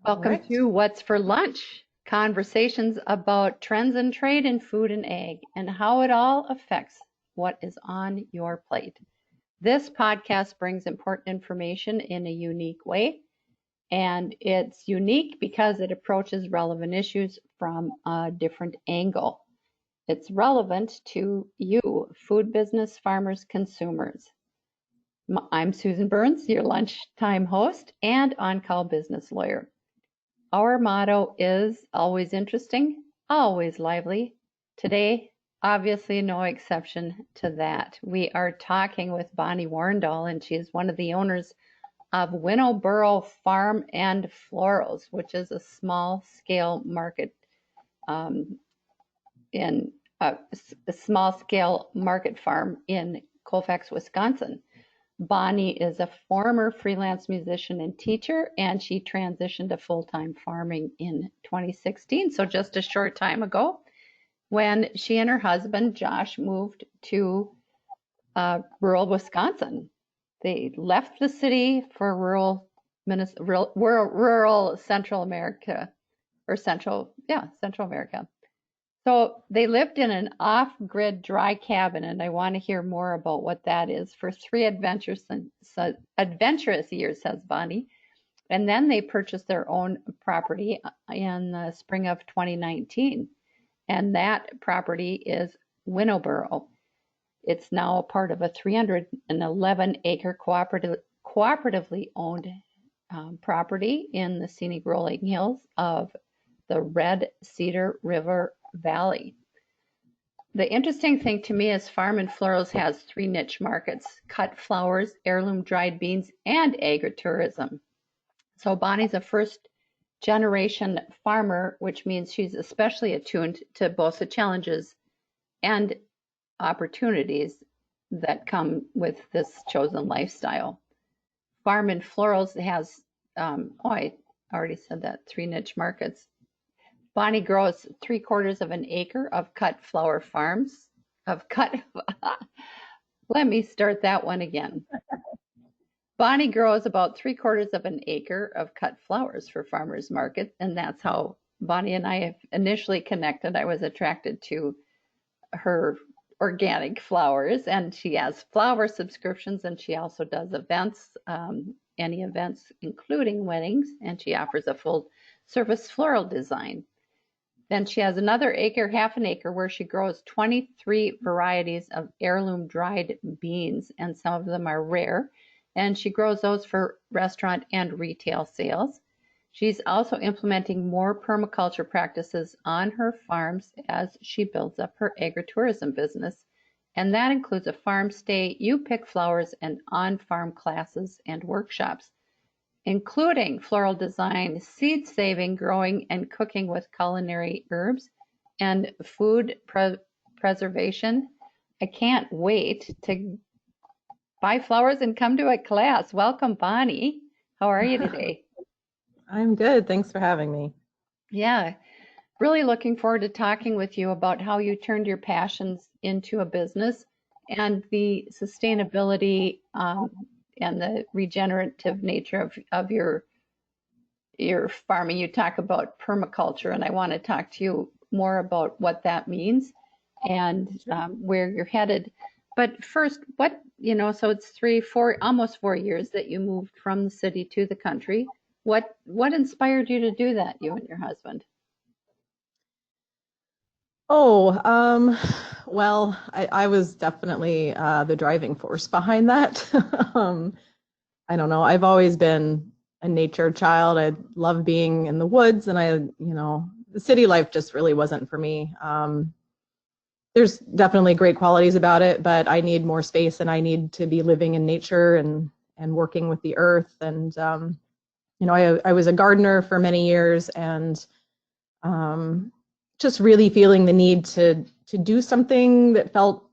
Welcome Right. to What's for Lunch? Conversations about trends and trade in food and ag and how it all affects what is on your plate. This podcast brings important information in a unique way, and it's unique because it approaches relevant issues from a different angle. It's relevant to you, food business, farmers, consumers. I'm Susan Burns, your lunchtime host and on-call business lawyer. Our motto is always interesting, always lively. Today, obviously no exception to that. We are talking with Bonnie Warndahl, and she is one of the owners of Winnowboro Farm and Florals, which is a small scale market um, in a small scale market farm in Colfax, Wisconsin. Bonnie is a former freelance musician and teacher, and she transitioned to full-time farming in 2016, so just a short time ago, when she and her husband, Josh, moved to rural Wisconsin. They left the city for rural Central America, or Central America. So they lived in an off-grid dry cabin, and I want to hear more about what that is for three adventurous years, says Bonnie. And then they purchased their own property in the spring of 2019, and that property is Winnowboro. It's now a part of a 311-acre cooperatively owned property in the scenic rolling hills of the Red Cedar River Valley. The interesting thing to me is Farm and Florals has three niche markets: cut flowers, heirloom dried beans, and agritourism. So Bonnie's a first generation farmer, which means she's especially attuned to both the challenges and opportunities that come with this chosen lifestyle. Farm and Florals has, I already said that, three niche markets. Bonnie grows 3/4 of an acre of cut flower farms, of cut, let me start that one again. Bonnie grows about 3/4 of an acre of cut flowers for farmers market, and that's how Bonnie and I have initially connected. I was attracted to her organic flowers, and she has flower subscriptions, and she also does events, any events, including weddings, and she offers a full service floral design. Then she has another acre, half an acre, where she grows 23 varieties of heirloom dried beans, and some of them are rare. And she grows those for restaurant and retail sales. She's also implementing more permaculture practices on her farms as she builds up her agritourism business. And that includes a farm stay, you pick flowers, and on-farm classes and workshops, including floral design, seed saving, growing and cooking with culinary herbs, and food preservation. I can't wait to buy flowers and come to a class. Welcome, Bonnie. How are you today? I'm good. Thanks for having me. Yeah, really looking forward to talking with you about how you turned your passions into a business and the sustainability and the regenerative nature of your farming. You talk about permaculture, and I want to talk to you more about what that means and where you're headed. But first, so it's 4 years that you moved from the city to the country. What inspired you to do that, you and your husband? Oh, well, I was definitely the driving force behind that. um, I don't know. I've always been a nature child. I love being in the woods, and the city life just really wasn't for me. There's definitely great qualities about it, but I need more space, and I need to be living in nature and working with the earth. And I was a gardener for many years, and um, just really feeling the need to do something that felt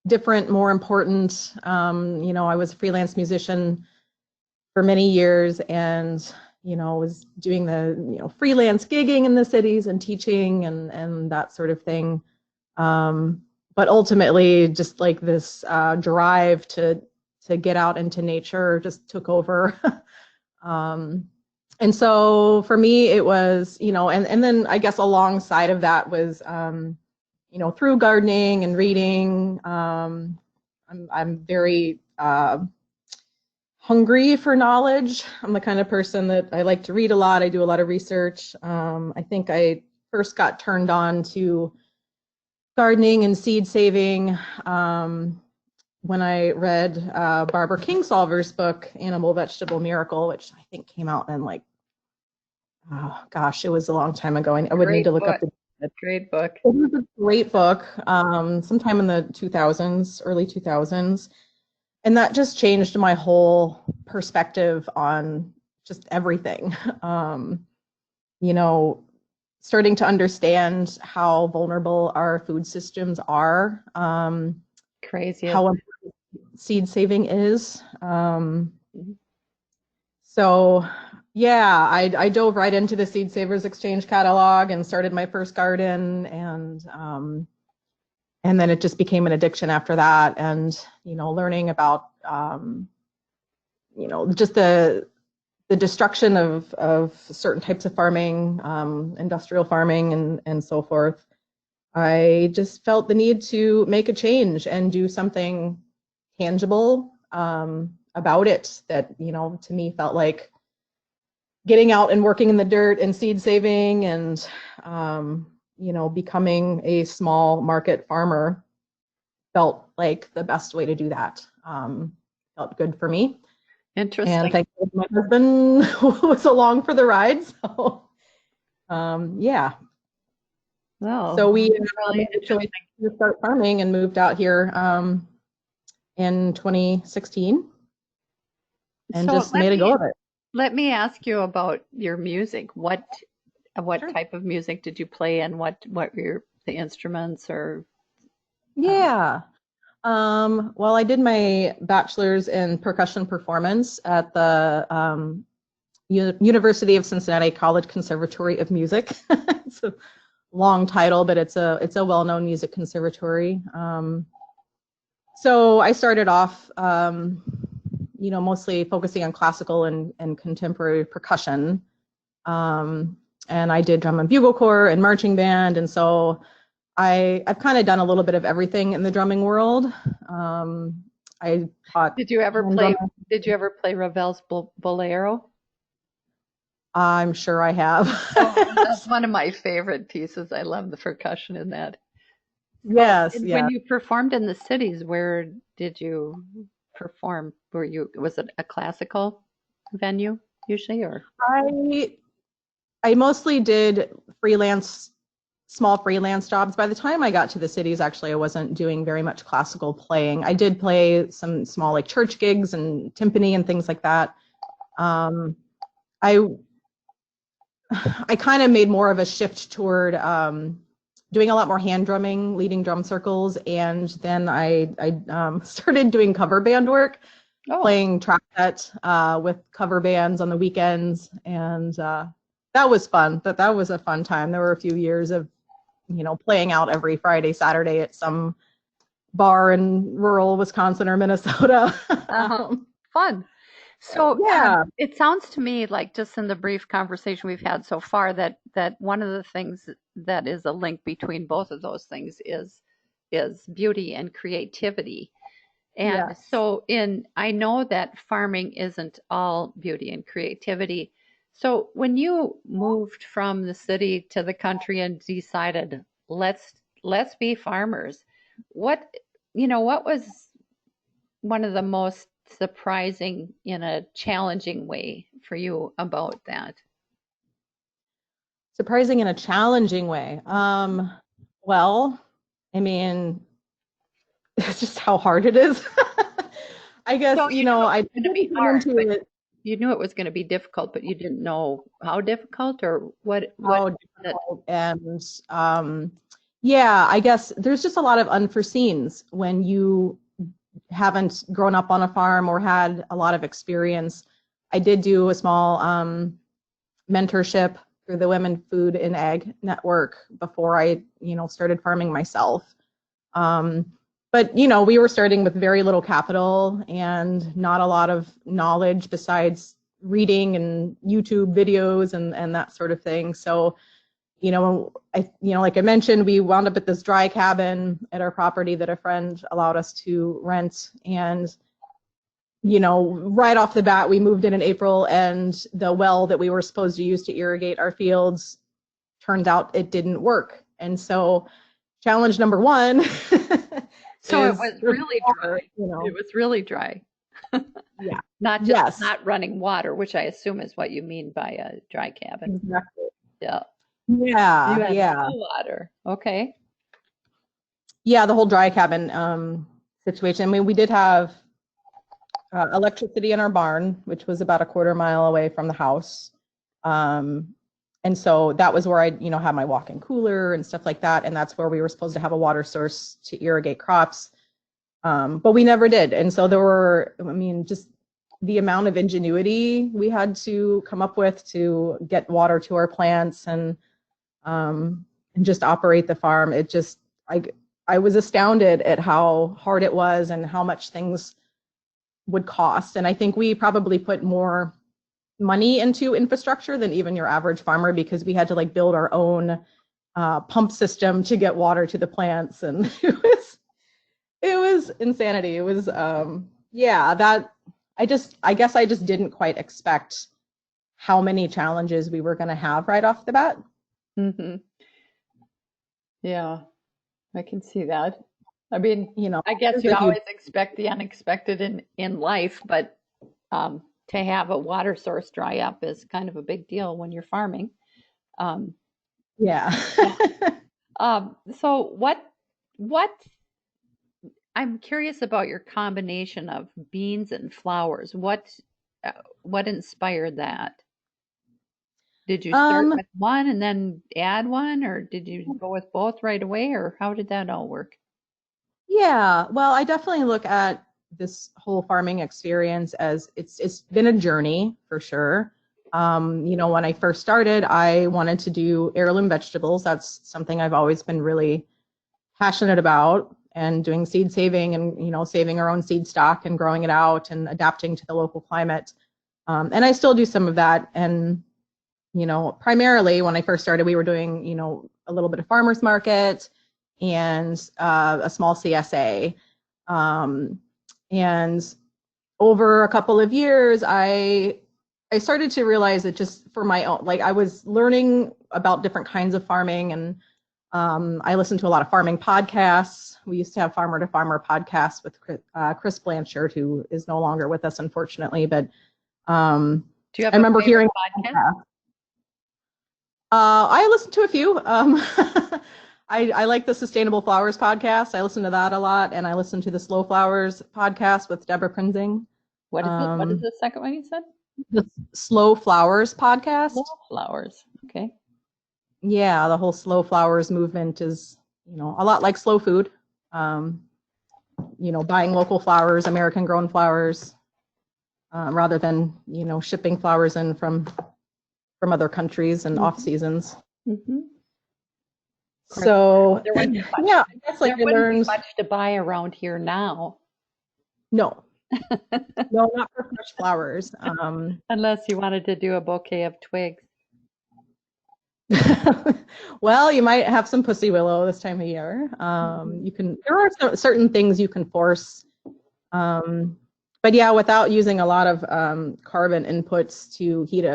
different, more important. I was a freelance musician for many years, and was doing the freelance gigging in the cities and teaching and that sort of thing. But ultimately, just like this drive to get out into nature just took over. um, And so for me, it was, and then I guess alongside of that was, through gardening and reading, I'm very hungry for knowledge. I'm the kind of person that I like to read a lot. I do a lot of research. I think I first got turned on to gardening and seed saving when I read Barbara Kingsolver's book, Animal Vegetable Miracle, which I think came out in like, oh gosh, it was a long time ago. I would need to look up the. Great book. It was a great book, sometime in the 2000s, early 2000s. And that just changed my whole perspective on just everything. Starting to understand how vulnerable our food systems are. Crazy. How important seed saving is. So yeah, I dove right into the Seed Savers Exchange catalog and started my first garden, and then it just became an addiction after that. And learning about just the destruction of certain types of farming, industrial farming, and so forth. I just felt the need to make a change and do something tangible about it that, to me felt like getting out and working in the dirt and seed saving and, becoming a small market farmer felt like the best way to do that. Felt good for me. Interesting. And thankfully my husband was along for the ride. So, yeah. Oh, So we really initially start farming and moved out here in 2016 and just made a go of it. Let me ask you about your music. What Sure. type of music did you play, and what were the instruments or? Yeah. Well, I did my bachelor's in percussion performance at the University of Cincinnati College Conservatory of Music. It's a long title, but it's a well-known music conservatory. So I started off, mostly focusing on classical and contemporary percussion. And I did drum and bugle corps and marching band, and so I've kind of done a little bit of everything in the drumming world. I taught. Did you ever play Ravel's Bolero? I'm sure I have. That's one of my favorite pieces. I love the percussion in that. Yes, And yeah. when you performed in the cities, where did you perform? Was it a classical venue usually, or? I mostly did small freelance jobs. By the time I got to the cities, actually, I wasn't doing very much classical playing. I did play some small like church gigs and timpani and things like that. I kind of made more of a shift toward doing a lot more hand drumming, leading drum circles, and then I started doing cover band work, playing track set with cover bands on the weekends, and that was fun. That was a fun time. There were a few years of playing out every Friday, Saturday at some bar in rural Wisconsin or Minnesota. Fun. So yeah, it sounds to me like, just in the brief conversation we've had so far, that one of the things that is a link between both of those things is beauty and creativity. And yes. So I know that farming isn't all beauty and creativity. So when you moved from the city to the country and decided, let's be farmers, what was one of the most surprising in a challenging way for you about that? Surprising in a challenging way. Well, I mean, it's just how hard it is. I guess, I didn't come into it. You knew it was going to be difficult, but you didn't know how difficult or what. How difficult. And yeah, I guess there's just a lot of unforeseens when you haven't grown up on a farm or had a lot of experience. I did do a small mentorship through the Women Food and Ag Network before I, started farming myself. But, we were starting with very little capital and not a lot of knowledge besides reading and YouTube videos and that sort of thing. So, like I mentioned, we wound up at this dry cabin at our property that a friend allowed us to rent. And, right off the bat, we moved in April, and the well that we were supposed to use to irrigate our fields turned out it didn't work. And so challenge number one. So it was really dry. It was really dry. Yeah. Not running water, which I assume is what you mean by a dry cabin. Exactly. Yeah. Yeah. You had Yeah. no water. Okay. Yeah, the whole dry cabin situation. I mean, we did have electricity in our barn, which was about a quarter mile away from the house. And so that was where I, had my walk-in cooler and stuff like that. And that's where we were supposed to have a water source to irrigate crops. But we never did. And so there were, just the amount of ingenuity we had to come up with to get water to our plants and just operate the farm. It just, I was astounded at how hard it was and how much things would cost. And I think we probably put more money into infrastructure than even your average farmer, because we had to build our own pump system to get water to the plants. And it was insanity. It was, I guess I just didn't quite expect how many challenges we were going to have right off the bat. Mm-hmm. Yeah, I can see that. I mean, I guess you always expect the unexpected in life, but to have a water source dry up is kind of a big deal when you're farming. Yeah. So what I'm curious about your combination of beans and flowers. What inspired that? Did you start with one and then add one, or did you go with both right away, or how did that all work? Yeah, well, I definitely look at this whole farming experience as it's been a journey for sure. When I first started, I wanted to do heirloom vegetables. That's something I've always been really passionate about, and doing seed saving and, saving our own seed stock and growing it out and adapting to the local climate. And I still do some of that. And, primarily when I first started, we were doing, a little bit of farmers market and a small CSA. And over a couple of years, I started to realize that just for my own, I was learning about different kinds of farming, and I listened to a lot of farming podcasts. We used to have Farmer to Farmer podcasts with Chris Blanchard, who is no longer with us, unfortunately. But do you have I remember hearing podcast? I listened to a few. I like the Sustainable Flowers podcast. I listen to that a lot, and I listen to the Slow Flowers podcast with Deborah Prinzing. What is it? What is the second one you said? The Slow Flowers podcast. Slow Flowers. Okay. Yeah, the whole Slow Flowers movement is, a lot like slow food. Buying local flowers, American grown flowers, rather than, shipping flowers in from other countries and off seasons. Mm-hmm. So there wouldn't be much, yeah, I guess there wouldn't be much to buy around here now. No, no, not for fresh flowers. Unless you wanted to do a bouquet of twigs. Well, you might have some pussy willow this time of year. There are certain things you can force. But yeah, without using a lot of carbon inputs to heat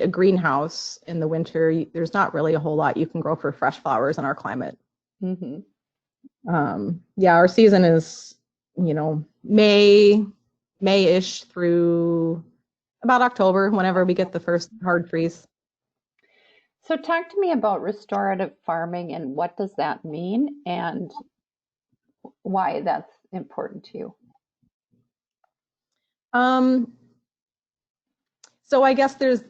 a greenhouse in the winter, there's not really a whole lot you can grow for fresh flowers in our climate. Mm-hmm. Yeah, our season is, May-ish through about October, whenever we get the first hard freeze. So talk to me about restorative farming, and what does that mean, and why that's important to you. So I guess there's,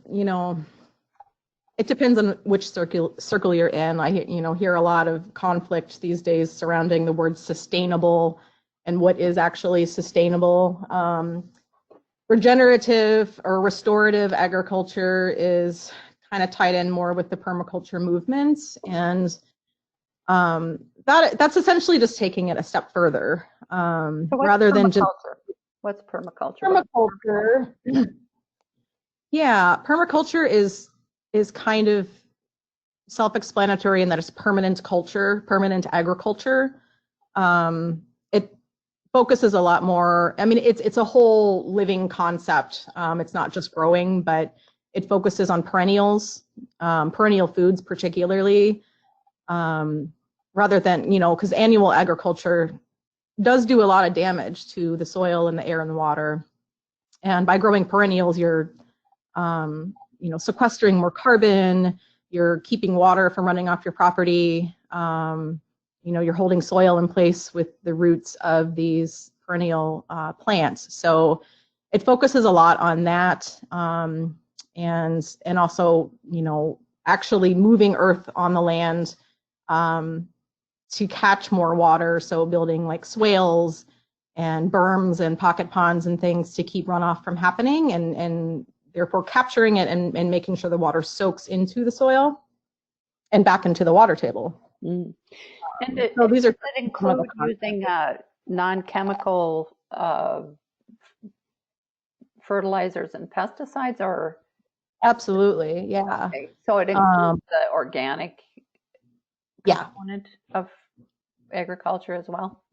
it depends on which circle you're in. I hear a lot of conflict these days surrounding the word sustainable and what is actually sustainable. Regenerative or restorative agriculture is kind of tied in more with the permaculture movement, and that's essentially just taking it a step further, rather than just What's permaculture? Permaculture. Yeah, permaculture is kind of self-explanatory in that it's permanent culture, permanent agriculture. It focuses a lot more. I mean, it's a whole living concept. It's not just growing, but it focuses on perennials, perennial foods particularly, rather than, because annual agriculture does do a lot of damage to the soil and the air and the water. And by growing perennials, you're sequestering more carbon, you're keeping water from running off your property, you're holding soil in place with the roots of these perennial plants. So it focuses a lot on that, and also, actually moving earth on the land to catch more water. So building like swales and berms and pocket ponds and things to keep runoff from happening, and therefore capturing it and making sure the water soaks into the soil and back into the water table. And so these are does it include using non-chemical fertilizers and pesticides, or? Absolutely, yeah. Okay. So it includes the organic component of agriculture as well?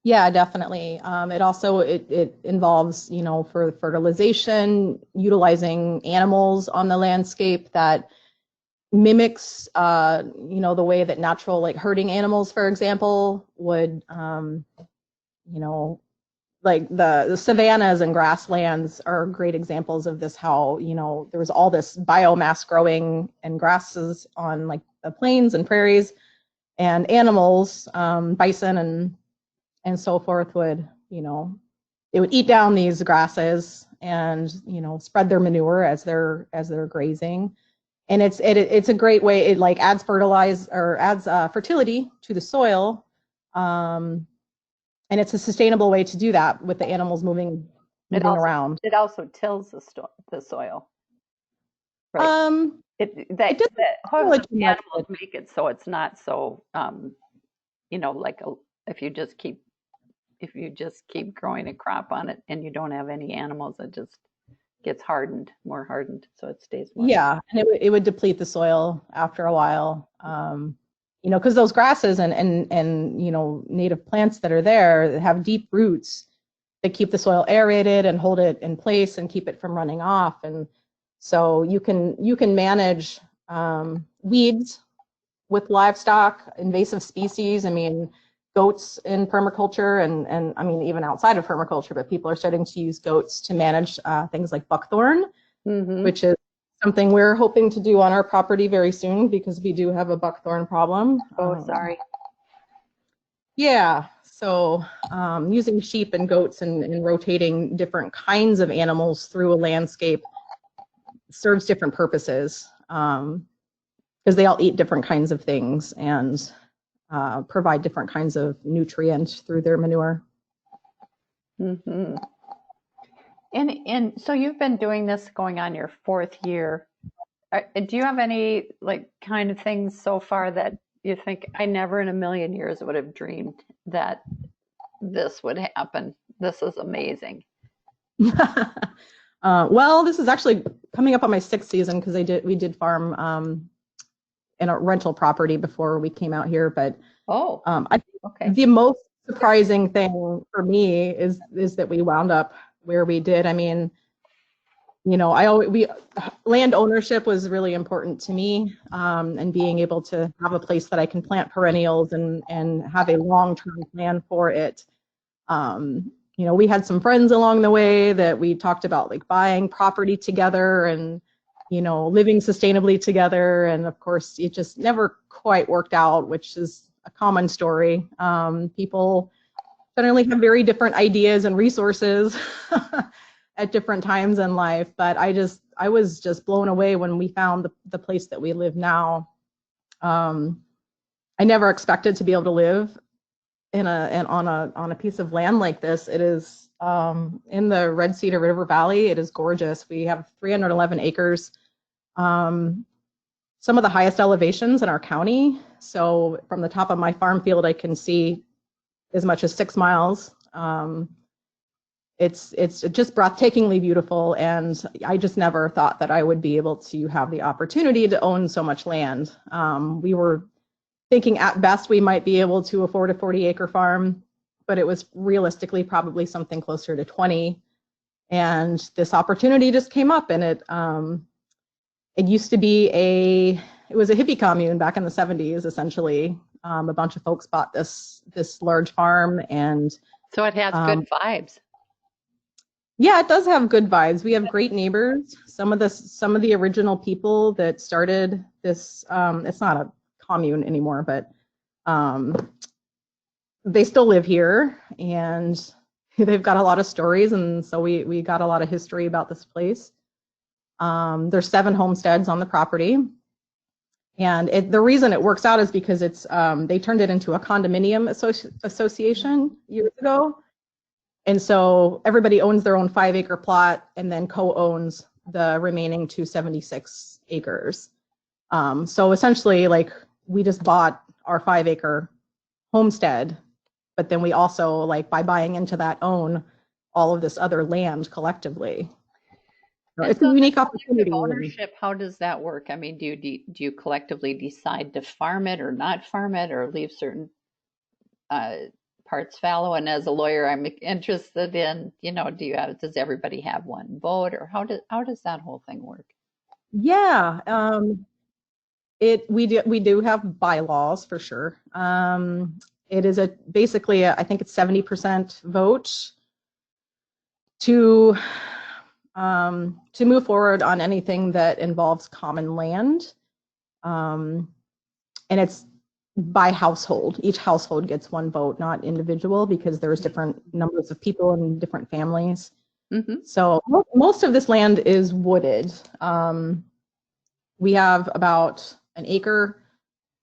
Yeah, definitely. It also it involves, for fertilization, utilizing animals on the landscape that mimics, the way that natural, like herding animals, for example, would, like the savannas and grasslands are great examples of this, how, there was all this biomass growing and grasses on like the plains and prairies, and animals, bison and so forth would, they would eat down these grasses and, spread their manure as they're grazing. And it's a great way. It like adds fertility to the soil. And it's a sustainable way to do that with the animals moving around. It also tills the soil. Right. Hooves of the animals make it so it's not so, like if you just keep growing a crop on it and you don't have any animals, it just gets more hardened, so it stays more. Yeah, and it would deplete the soil after a while, because those grasses and native plants that are there that have deep roots that keep the soil aerated and hold it in place and keep it from running off. And so you can manage weeds with livestock, invasive species. I mean, goats in permaculture, and I mean, even outside of permaculture, but people are starting to use goats to manage things like buckthorn, which is something we're hoping to do on our property very soon, because we do have a buckthorn problem. Oh, sorry. Yeah, so using sheep and goats and rotating different kinds of animals through a landscape serves different purposes, because they all eat different kinds of things and provide different kinds of nutrients through their manure. And so you've been doing this going on your 4th year. Do you have any like kind of things so far that you think, I never in a million years would have dreamed that this would happen? This is amazing. Well, this is actually coming up on my 6th season, because we did farm in a rental property before we came out here. But I think the most surprising thing for me is that we wound up where we did. I mean, land ownership was really important to me, and being able to have a place that I can plant perennials and have a long-term plan for it. We had some friends along the way that we talked about, like buying property together and, living sustainably together. And of course, it just never quite worked out, which is a common story. People generally have very different ideas and resources at different times in life. But I was just blown away when we found the place that we live now. I never expected to be able to live on a piece of land like this. It is in the Red Cedar River Valley. It is gorgeous. We have 311 acres, some of the highest elevations in our county. So from the top of my farm field, I can see as much as 6 miles. it's just breathtakingly beautiful. And I just never thought that I would be able to have the opportunity to own so much land. We were thinking at best we might be able to afford a 40-acre farm, but it was realistically probably something closer to 20. And this opportunity just came up, and it used to be it was a hippie commune back in the 70s, essentially. A bunch of folks bought this large farm, and so it has good vibes. Yeah, it does have good vibes. We have great neighbors. Some of the original people that started this, it's not a commune anymore, but they still live here, and they've got a lot of stories, and so we got a lot of history about this place. There's 7 homesteads on the property, and the reason it works out is because they turned it into a condominium association years ago. And so everybody owns their own 5-acre plot and then co-owns the remaining 276 acres. So essentially, like, we just bought our 5-acre homestead, but then we also, like, by buying into that, own all of this other land collectively. So it's a unique opportunity. Ownership, how does that work? I mean, do you collectively decide to farm it or not farm it, or leave certain parts fallow? And as a lawyer, I'm interested in, does everybody have one vote, or how does that whole thing work? Yeah, we do have bylaws for sure. It is basically I think it's 70% vote to move forward on anything that involves common land, and it's by household. Each household gets one vote, not individual, because there's different numbers of people and different families. Mm-hmm. So most of this land is wooded. We have about an acre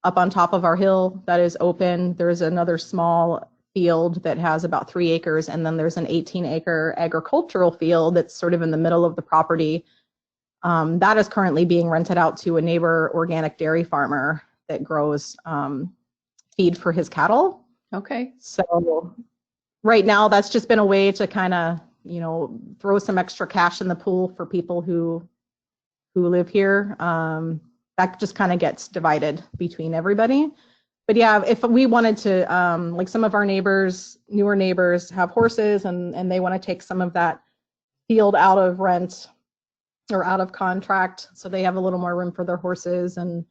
up on top of our hill that is open. There's another small field that has about 3 acres, and then there's an 18-acre agricultural field that's sort of in the middle of the property. That is currently being rented out to a neighbor organic dairy farmer that grows feed for his cattle. Okay. So right now, that's just been a way to kind of, throw some extra cash in the pool for people who live here. That just kind of gets divided between everybody. But yeah, if we wanted to, like, some of our newer neighbors have horses, and they want to take some of that field out of rent or out of contract, so they have a little more room for their horses. And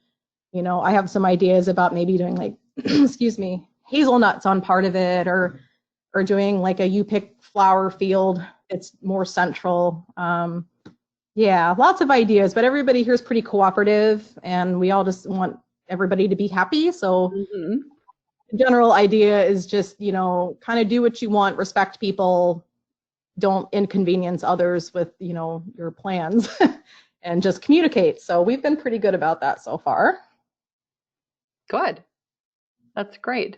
I have some ideas about maybe doing, like, excuse me, hazelnuts on part of it, or doing like a you-pick flower field. It's more central. Yeah, lots of ideas, but everybody here is pretty cooperative, and we all just want everybody to be happy. So the general idea is just, kind of do what you want, respect people, don't inconvenience others with, your plans, and just communicate. So we've been pretty good about that so far. Good. That's great.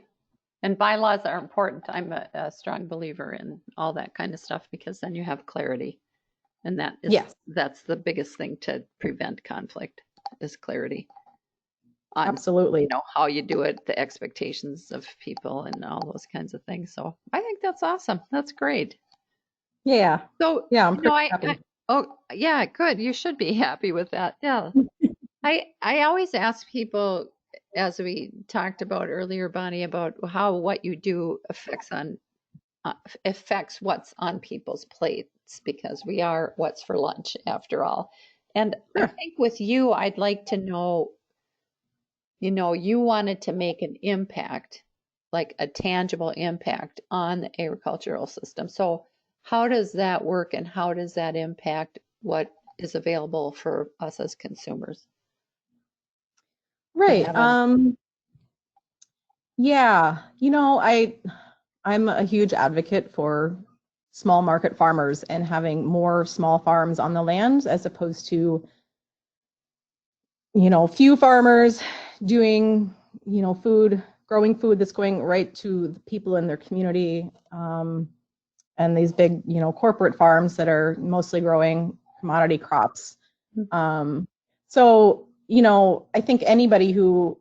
And bylaws are important. I'm a strong believer in all that kind of stuff, because then you have clarity. And that's the biggest thing to prevent conflict, is clarity on, absolutely, how you do it, the expectations of people, and all those kinds of things. So I think that's awesome. That's great. Yeah. So yeah, I'm pretty happy. Oh yeah, good. You should be happy with that. Yeah. I always ask people, as we talked about earlier, Bonnie, about how what you do affects what's on people's plates, because we are what's for lunch after all. And sure. I think with you, I'd like to know, you wanted to make an impact, like a tangible impact on the agricultural system. So how does that work, and how does that impact what is available for us as consumers? Right. Yeah, I'm a huge advocate for small market farmers and having more small farms on the land, as opposed to, few farmers doing, growing food that's going right to the people in their community, and these big, corporate farms that are mostly growing commodity crops. So, I think anybody who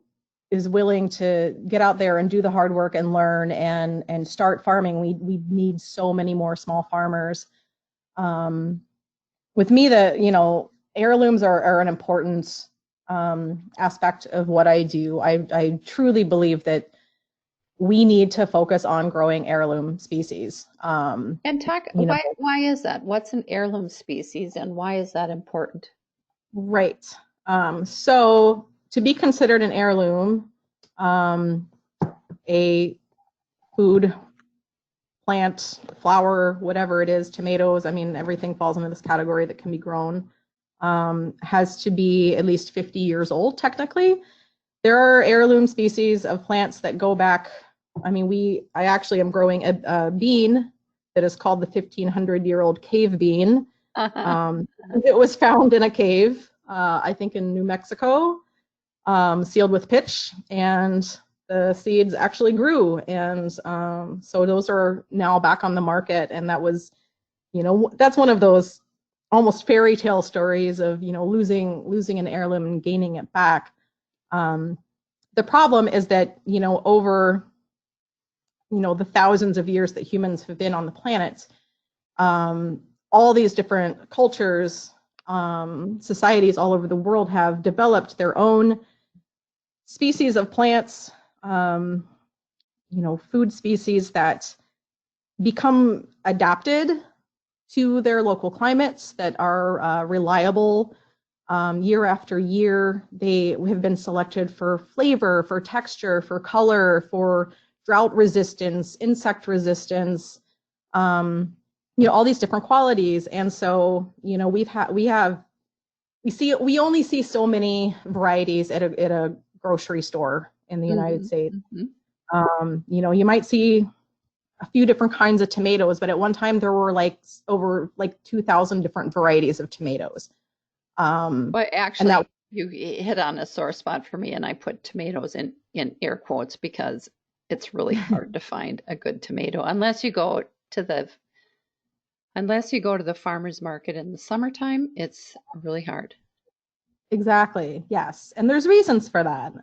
is willing to get out there and do the hard work and learn and start farming. We need so many more small farmers. With me, heirlooms are an important aspect of what I do. I truly believe that we need to focus on growing heirloom species. And why is that? What's an heirloom species and why is that important? Right. So to be considered an heirloom, a food, plant, flower, whatever it is, tomatoes, I mean, everything falls into this category that can be grown, has to be at least 50 years old, technically. There are heirloom species of plants that go back. I mean, I actually am growing a bean that is called the 1,500-year-old cave bean. It was found in a cave, I think in New Mexico, sealed with pitch, and the seeds actually grew. And so those are now back on the market. And that was, that's one of those almost fairy tale stories of, losing an heirloom and gaining it back. The problem is that, over, the thousands of years that humans have been on the planet, all these different cultures, societies all over the world have developed their own species of plants, food species that become adapted to their local climates, that are reliable year after year. They have been selected for flavor, for texture, for color, for drought resistance, insect resistance, all these different qualities. And so, we only see so many varieties at a grocery store in the United States. You might see a few different kinds of tomatoes, but at one time there were over 2,000 different varieties of tomatoes. But actually, you hit on a sore spot for me, and I put tomatoes in air quotes because it's really hard to find a good tomato unless you go to the farmer's market in the summertime. It's really hard. Exactly. Yes. And there's reasons for that.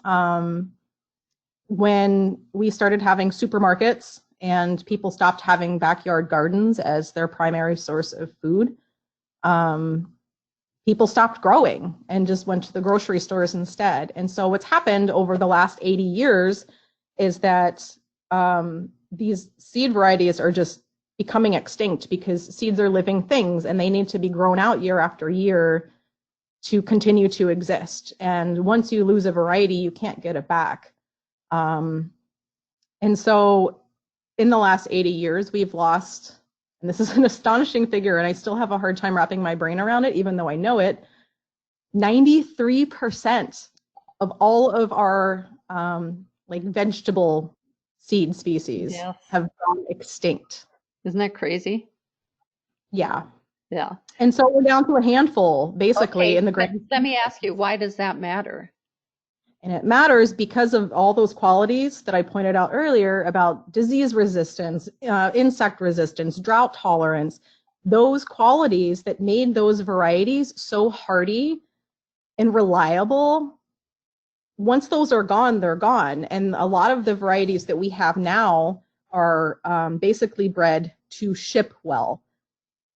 When we started having supermarkets and people stopped having backyard gardens as their primary source of food, people stopped growing and just went to the grocery stores instead. And so what's happened over the last 80 years is that these seed varieties are just becoming extinct because seeds are living things and they need to be grown out year after year to continue to exist. And once you lose a variety, you can't get it back. And so in the last 80 years, we've lost, and this is an astonishing figure, and I still have a hard time wrapping my brain around it, even though I know it, 93% of all of our vegetable seed species have gone extinct. Isn't that crazy? Yeah. Yeah. And so we're down to a handful, basically, in the grand. Let me ask you, why does that matter? And it matters because of all those qualities that I pointed out earlier about disease resistance, insect resistance, drought tolerance, those qualities that made those varieties so hardy and reliable. Once those are gone, they're gone. And a lot of the varieties that we have now are basically bred to ship well.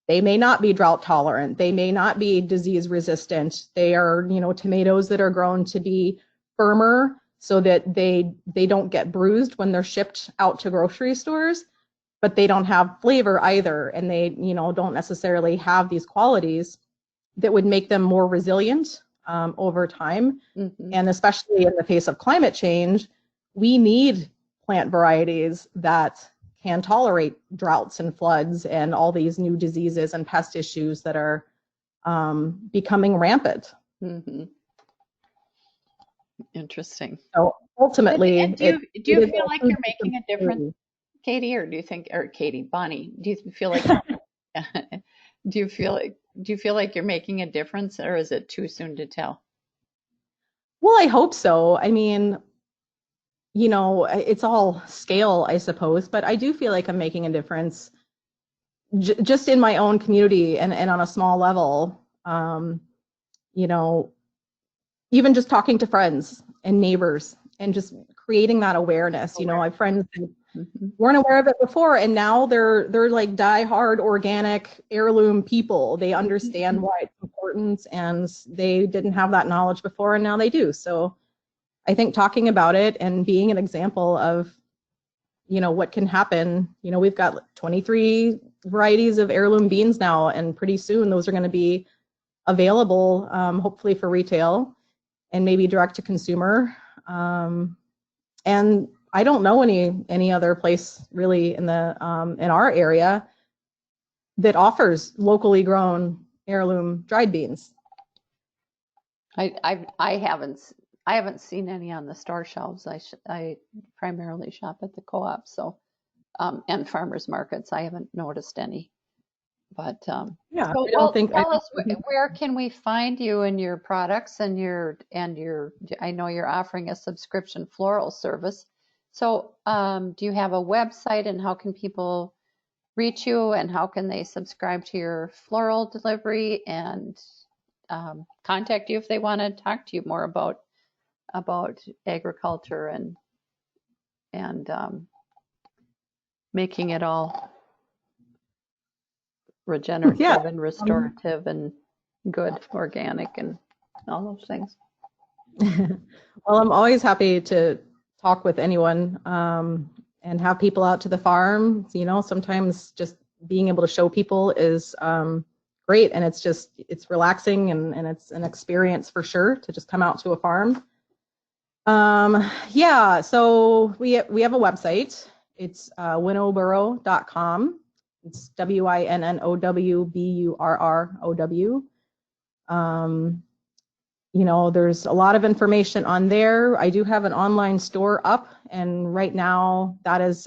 They may not be drought tolerant. They may not be disease resistant. They are, tomatoes that are grown to be firmer so that they don't get bruised when they're shipped out to grocery stores, but they don't have flavor either. And they, don't necessarily have these qualities that would make them more resilient over time. Mm-hmm. And especially in the face of climate change, we need plant varieties that can tolerate droughts and floods and all these new diseases and pest issues that are becoming rampant. Mm-hmm. Interesting. So ultimately, do you feel like you're making a difference, Katie, or Bonnie? Do you feel like do you feel like you're making a difference, or is it too soon to tell? Well, I hope so. I mean, it's all scale, I suppose, but I do feel like I'm making a difference just in my own community and on a small level. Even just talking to friends and neighbors and just creating that awareness. You know, I have friends that Mhm. weren't aware of it before, and now they're like die-hard organic heirloom people. They understand why it's important, and they didn't have that knowledge before, and now they do. So I think talking about it and being an example of, you know, what can happen. You know, we've got 23 varieties of heirloom beans now, and pretty soon those are going to be available, hopefully for retail and maybe direct to consumer. And I don't know any other place really in our area that offers locally grown heirloom dried beans. I haven't seen any on the store shelves. I primarily shop at the co-op, so and farmers markets. I haven't noticed any. But Yeah, so I don't well, think tell us where can we find you and your products and your I know you're offering a subscription floral service. So do you have a website, and how can people reach you, and how can they subscribe to your floral delivery and contact you if they want to talk to you more about agriculture and making it all yeah. regenerative and restorative and good, organic, and all those things. Well, I'm always happy to talk with anyone, and have people out to the farm. You know, sometimes just being able to show people is great, and it's relaxing, and it's an experience for sure to just come out to a farm. Yeah, so we have a website. It's winnowburrow.com. It's WINNOWBURROW. You know, there's a lot of information on there. I do have an online store up, and right now that is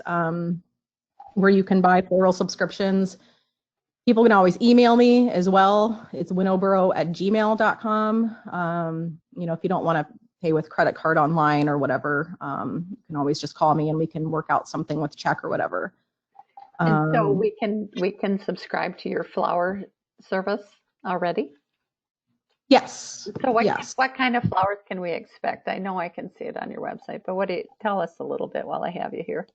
where you can buy floral subscriptions. People can always email me as well. It's winnowburrow@gmail.com. You know, if you don't want to pay with credit card online or whatever, you can always just call me and we can work out something with check or whatever. And so we can subscribe to your flower service already. Yes. So Yes. what kind of flowers can we expect? I know I can see it on your website, but tell us a little bit while I have you here.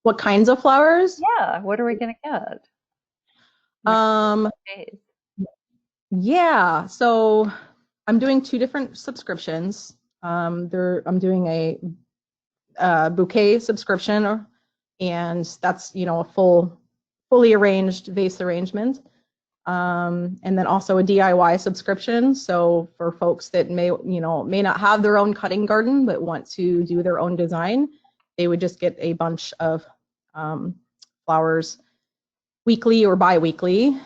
What kinds of flowers? Yeah, what are we going to get? Yeah, so I'm doing 2 different subscriptions. I'm doing a bouquet subscription, and that's, you know, a fully arranged vase arrangement. And then also a DIY subscription. So for folks that may not have their own cutting garden but want to do their own design, they would just get a bunch of flowers weekly or bi-weekly.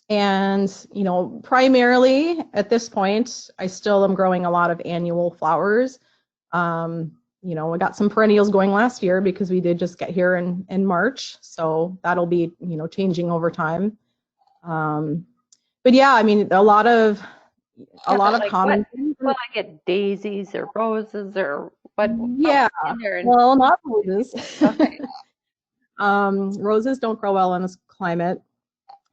And, you know, primarily at this point, I still am growing a lot of annual flowers. You know, I got some perennials going last year because we did just get here in March. So that'll be, you know, changing over time. But yeah, I mean, a lot of common things. Will I get daisies or roses or what? Yeah, In there? well, not roses. Okay. Roses don't grow well in this climate.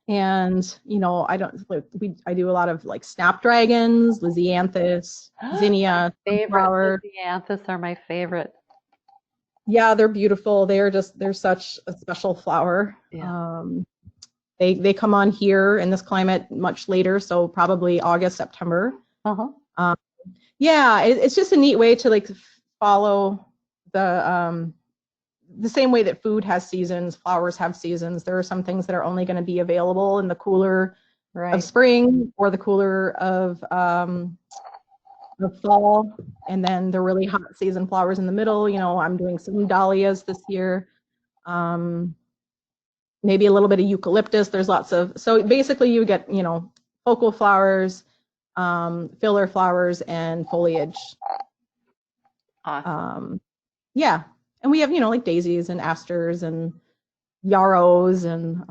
And, you know, I do a lot of like snapdragons, lisianthus, zinnia, sunflower. Lisianthus are my favorite. Yeah, they're beautiful. They're such a special flower. Yeah. They come on here in this climate much later, so probably August, September. Uh-huh. Yeah, it's just a neat way to like follow the same way that food has seasons, flowers have seasons. There are some things that are only going to be available in the cooler of spring or the cooler of the fall, and then the really hot season flowers in the middle. You know, I'm doing some dahlias this year, maybe a little bit of eucalyptus. There's so basically you get, you know, focal flowers, filler flowers, and foliage. Awesome. Yeah. And we have, you know, like daisies and asters and yarrows and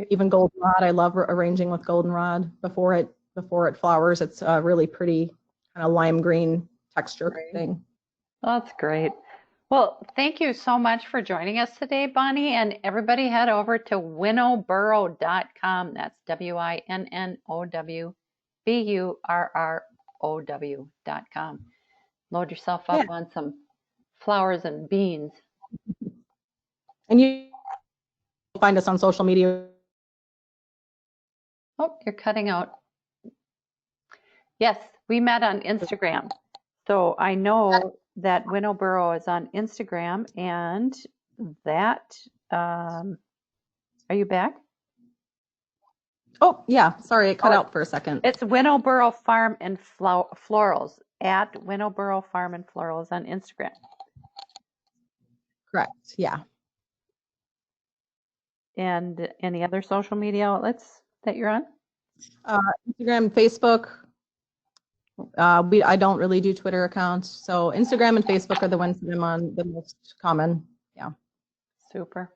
even goldenrod. I love arranging with goldenrod before it flowers. It's a really pretty kind of lime green texture thing. That's great. Well, thank you so much for joining us today, Bonnie. And everybody head over to winnowburrow.com. That's WINNOWBURROW. Load yourself Yeah. up on some flowers and beans. And you find us on social media. Oh, you're cutting out. Yes, we met on Instagram. So I know that Winnowboro is on Instagram, and that, are you back? Oh, yeah. Sorry, it cut out for a second. It's Winnowboro Farm and Florals, at Winnowboro Farm and Florals on Instagram. Correct. Yeah. And any other social media outlets that you're on? Instagram, Facebook. I don't really do Twitter accounts, so Instagram and Facebook are the ones that I'm on the most common. Yeah. Super.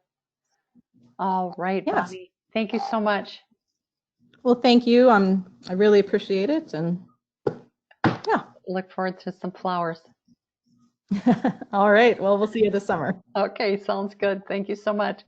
All right, Yes. Bonnie. Thank you so much. Well, thank you. I really appreciate it, and yeah. Look forward to some flowers. All right. Well, we'll see you this summer. Okay, sounds good. Thank you so much.